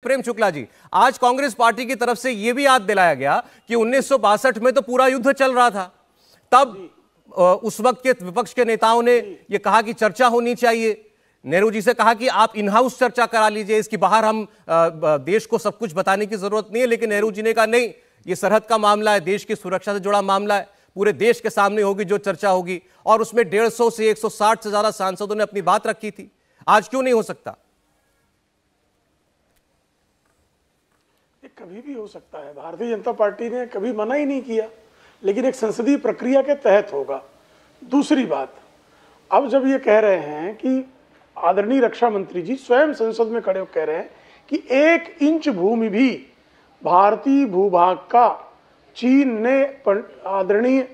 प्रेम शुक्ला जी, आज कांग्रेस पार्टी की तरफ से यह भी याद दिलाया गया कि 1962 में तो पूरा युद्ध चल रहा था। तब उस वक्त के विपक्ष के नेताओं ने यह कहा कि चर्चा होनी चाहिए। नेहरू जी से कहा कि आप इन हाउस चर्चा करा लीजिए, इसकी बाहर हम देश को सब कुछ बताने की जरूरत नहीं है। लेकिन नेहरू जी ने कहा नहीं, ये सरहद का मामला है, देश की सुरक्षा से जुड़ा मामला है, पूरे देश के सामने होगी जो चर्चा होगी। और उसमें 150 से 160 से ज्यादा सांसदों ने अपनी बात रखी थी। आज क्यों नहीं हो सकता? कभी भी हो सकता है। भारतीय जनता पार्टी ने कभी मना ही नहीं किया, लेकिन एक संसदीय प्रक्रिया के तहत होगा। दूसरी बात, अब जब ये कह रहे हैं कि आदरणीय रक्षा मंत्री जी स्वयं संसद में खड़े होकर कह रहे हैं कि 1 इंच भूमि भी भारतीय भूभाग का चीन ने आदरणीय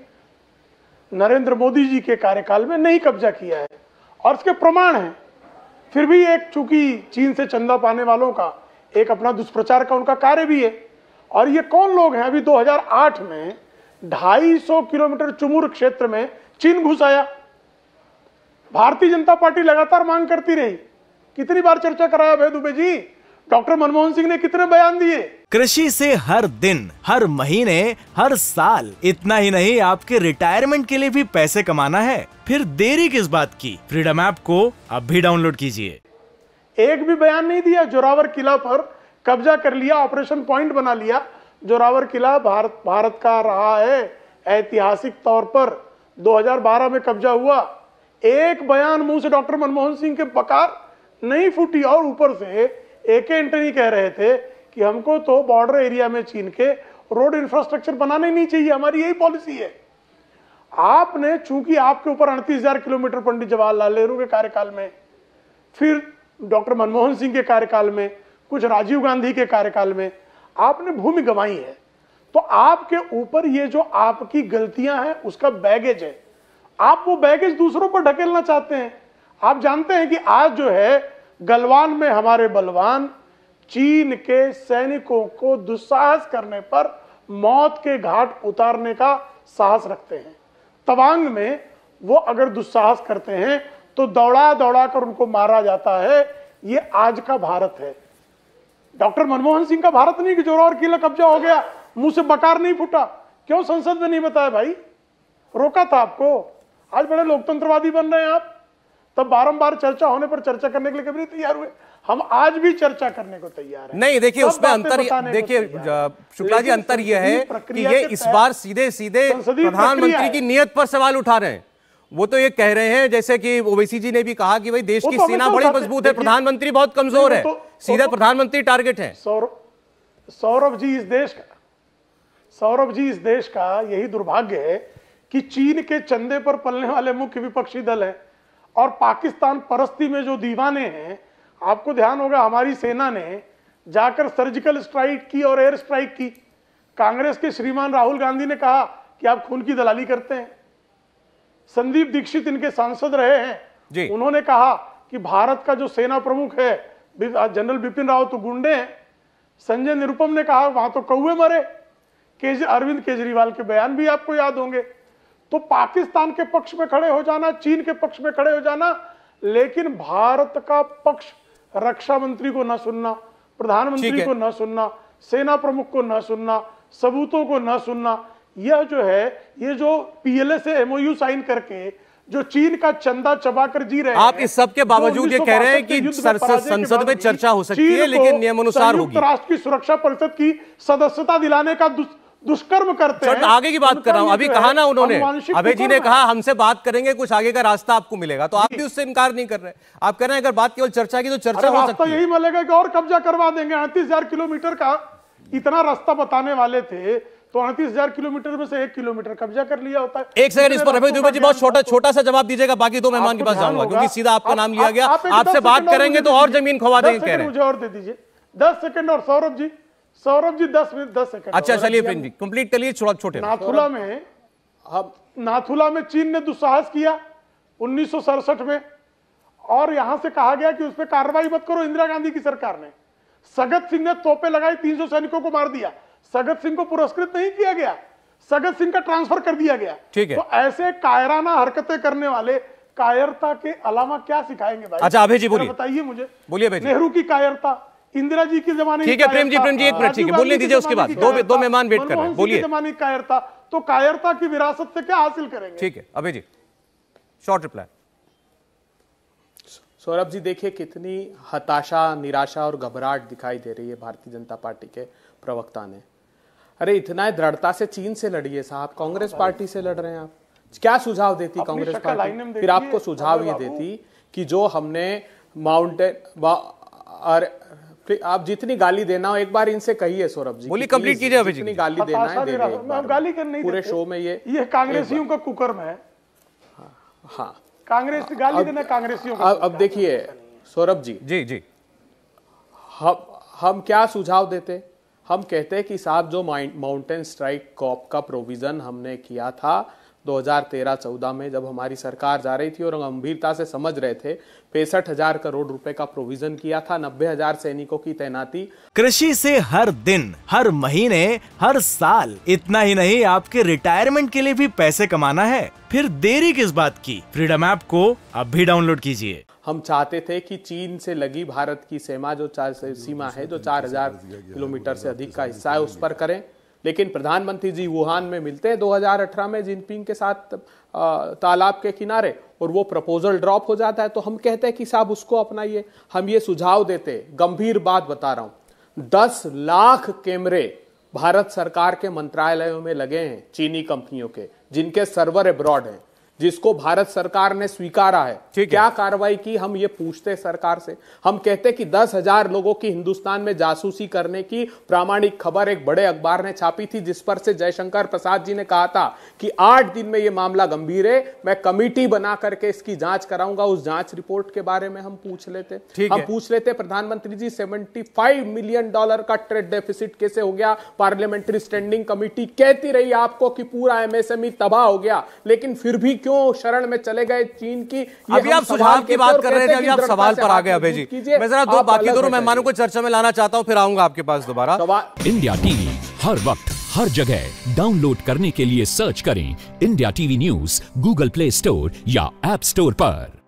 नरेंद्र मोदी जी के कार्यकाल में नहीं कब्जा किया है, और इसके प्रमाण हैं। फिर भी एक, चूंकि चीन से चंदा पाने वालों का एक अपना दुष्प्रचार का उनका कार्य भी है। और ये कौन लोग हैं? अभी 2008 में 250 किलोमीटर चुमुर क्षेत्र में चीन घुस आया। भारतीय जनता पार्टी लगातार मांग करती रही, कितनी बार चर्चा कराया भाई दुबे जी, डॉक्टर मनमोहन सिंह ने कितने बयान दिए। कृषि से हर दिन, हर महीने, हर साल, इतना ही नहीं आपके रिटायरमेंट के लिए भी पैसे कमाना है, फिर देरी किस बात की? फ्रीडम ऐप को अब भी डाउनलोड कीजिए। एक भी बयान नहीं दिया। जोरावर किला पर कब्जा कर लिया, ऑपरेशन पॉइंट बना लिया। जोरावर किला भारत का रहा है ऐतिहासिक तौर पर। 2012 में कब्जा हुआ। एक बयान मुंह से डॉक्टर मनमोहन सिंह के बकार नहीं फूटी। और ऊपर से AK एंटनी कह रहे थे कि हमको तो बॉर्डर एरिया में चीन के रोड इंफ्रास्ट्रक्चर बनाने नहीं चाहिए, हमारी यही पॉलिसी है। आपने, चूंकि आपके ऊपर 38,000 किलोमीटर पंडित जवाहरलाल नेहरू के कार्यकाल में, फिर डॉक्टर मनमोहन सिंह के कार्यकाल में, कुछ राजीव गांधी के कार्यकाल में आपने भूमि गंवाई है। तो आपके ऊपर ये जो आपकी गलतियां हैं उसका बैगेज है। आप वो बैगेज दूसरों पर ढकेलना चाहते हैं। आप जानते हैं कि आज जो है गलवान में हमारे बलवान चीन के सैनिकों को दुस्साहस करने पर मौत के घाट उतारने का साहस रखते हैं। तवांग में वो अगर दुस्साहस करते हैं तो दौड़ा दौड़ा कर उनको मारा जाता है। ये आज का भारत है। डॉक्टर मनमोहन सिंह का भारत नहीं कि जोरावर किला कब्जा हो गया, मुंह से बकार नहीं फूटा। क्यों संसद में नहीं बताया भाई? रोका था आपको। आज बड़े लोकतंत्रवादी बन रहे हैं आप। तब बारंबार चर्चा होने पर चर्चा करने के लिए कभी नहीं तैयार हुए। हम आज भी चर्चा करने को तैयार हैं। नहीं, देखिए उसमें अंतर, देखिए शुक्ला जी, अंतर यह है कि ये इस बार सीधे सीधे प्रधानमंत्री की नीयत पर सवाल उठा रहे हैं। वो तो ये कह रहे हैं, जैसे कि ओवैसी जी ने भी कहा कि भाई देश की सेना बड़ी मजबूत है, प्रधानमंत्री बहुत कमजोर है, सीधा प्रधानमंत्री टारगेट है। सौरभ जी, इस देश का यही दुर्भाग्य है कि चीन के चंदे पर पलने वाले मुख्य विपक्षी दल है और पाकिस्तान परस्ती में जो दीवाने हैं। आपको ध्यान होगा हमारी सेना ने जाकर सर्जिकल स्ट्राइक की और एयर स्ट्राइक की। कांग्रेस के श्रीमान राहुल गांधी ने कहा कि आप खून की दलाली करते हैं। संदीप दीक्षित इनके सांसद रहे हैं, उन्होंने कहा कि भारत का जो सेना प्रमुख है जनरल बिपिन रावत तो गुंडे हैं। संजय निरुपम ने कहा वहां तो कौवे मरे। अरविंद केजरीवाल के बयान भी आपको याद होंगे। तो पाकिस्तान के पक्ष में खड़े हो जाना, चीन के पक्ष में खड़े हो जाना, लेकिन भारत का पक्ष रक्षा मंत्री को न सुनना, प्रधानमंत्री को न सुनना, सेना प्रमुख को न सुनना, सबूतों को न सुनना, यह जो है, ये जो PLA से MOU साइन करके जो चीन का चंदा चबाकर जी रहे हैं। आप इस सब के बावजूद ये कह रहे हैं कि संसद में चर्चा हो सकती है, लेकिन नियमानुसार होगी। राष्ट्र की सुरक्षा परिषद की सदस्यता दिलाने का दुष्कर्म करते हैं। आगे की बात कर रहा हूं। अभी कहा ना उन्होंने, अभय जी ने कहा हमसे बात करेंगे, कुछ आगे का रास्ता आपको मिलेगा। तो आप भी उससे इनकार नहीं कर रहे। आप कह रहे हैं अगर बात केवल चर्चा की तो चर्चा हो सकती है। यही मिलेगा कि और कब्जा करवा देंगे। 38,000 किलोमीटर का इतना रास्ता बताने वाले थे, तो 38,000 किलोमीटर में से 1 किलोमीटर कब्जा कर लिया होता है। एक सेकंड इस पर अभय दुबे जी बहुत छोटा सा जवाब दीजिएगा, बाकी 2 मेहमान के पास जाऊंगा क्योंकि सीधा आपका नाम लिया गया। आपसे बात करेंगे तो और जमीन खवा देंगे कह रहे हैं। मुझे और दे दीजिए 10 सेकंड। और सौरभ जी 10 सेकंड। अच्छा चलिए कंप्लीट कर लिए, छोटे। नाथुला में चीन ने दुस्साहस किया 1967 में, और यहां से कहा गया कि उस पर कार्रवाई मत करो। इंदिरा गांधी की सरकार ने, सगत सिंह ने तोपे लगाई, 300 सैनिकों को मार दिया। सगत सिंह को पुरस्कृत नहीं किया गया, सगत सिंह का ट्रांसफर कर दिया गया। ठीक है। तो ऐसे कायराना हरकतें करने वाले कायरता के अलावा क्या सिखाएंगे भाई? अच्छा अभय जी बोलिए, बताइए मुझे। बोलिए अभय जी। नेहरू की कायरता, इंदिरा जी के जमाने ठीक है प्रेम जी, एक मिनट, ठीक है, बोलने दीजिए, उसके बाद दो मेहमान वेट कर रहे हैं, बोलिए। जमाने की कायरता, तो कायरता की विरासत से क्या हासिल करेंगे? ठीक है अभय जी, शॉर्ट रिप्लाई। सौरभ जी, देखिए कितनी हताशा, निराशा और घबराहट दिखाई दे रही है भारतीय जनता पार्टी के प्रवक्ता ने। अरे इतना दृढ़ता से चीन से लड़िए साहब, कांग्रेस पार्टी से लड़ रहे हैं आप। क्या सुझाव देती कांग्रेस पार्टी? फिर आपको सुझाव ये देती कि जो हमने माउंटेन, और आप जितनी गाली देना हो एक बार इनसे कहिए सौरभ जी, बोलिए, कंप्लीट कीजिए अभय जी। जितनी गाली देना है दे दे, गाली करनी पूरे शो में ये कांग्रेसियों का कुकर्म है। हाँ, कांग्रेस गाली देना कांग्रेसियों का। अब देखिए सौरभ जी, जी हम क्या सुझाव देते? हम कहते हैं कि साहब जो माउंटेन स्ट्राइक कॉप का प्रोविजन हमने किया था 2013-14 में, जब हमारी सरकार जा रही थी और गंभीरता से समझ रहे थे, 65,000 करोड़ रुपए का प्रोविजन किया था, 90,000 सैनिकों की तैनाती। कृषि से हर दिन, हर महीने, हर साल, इतना ही नहीं आपके रिटायरमेंट के लिए भी पैसे कमाना है, फिर देरी किस बात की? फ्रीडम ऐप को अभी डाउनलोड कीजिए। हम चाहते थे कि चीन से लगी भारत की सीमा जो 4,000 किलोमीटर से अधिक का हिस्सा है उस पर करें, लेकिन प्रधानमंत्री जी वुहान में मिलते हैं 2018 में जिनपिंग के साथ तालाब के किनारे, और वो प्रपोजल ड्रॉप हो जाता है। तो हम कहते हैं कि साहब उसको अपनाइए। हम ये सुझाव देते, गंभीर बात बता रहा हूं, 10 लाख कैमरे भारत सरकार के मंत्रालयों में लगे हैं चीनी कंपनियों के, जिनके सर्वर अब्रॉड हैं, जिसको भारत सरकार ने स्वीकारा है। क्या कार्रवाई की? हम ये पूछते सरकार से। हम कहते कि 10,000 लोगों की हिंदुस्तान में जासूसी करने की प्रामाणिक खबर एक बड़े अखबार ने छापी थी, जिस पर से जयशंकर प्रसाद जी ने कहा था कि 8 दिन में ये मामला गंभीर है, मैं कमेटी बना करके इसकी जांच कराऊंगा। उस जांच रिपोर्ट के बारे में हम पूछ लेते। हम पूछ लेते प्रधानमंत्री जी, $75 मिलियन का ट्रेड डेफिसिट कैसे हो गया? पार्लियामेंट्री स्टैंडिंग कमेटी कहती रही आपको कि पूरा एमएसएमई तबाह हो गया, लेकिन फिर भी क्यों शरण में चले गए चीन की? अभी आप सुझाव की बात कर रहे थे, अभी आप सवाल पर आ गए अभय जी। मैं जरा बाकी दोनों मेहमानों को चर्चा में लाना चाहता हूं, फिर आऊंगा आपके पास दोबारा। इंडिया टीवी हर वक्त हर जगह डाउनलोड करने के लिए सर्च करें India TV news Google play store या ऐप स्टोर पर।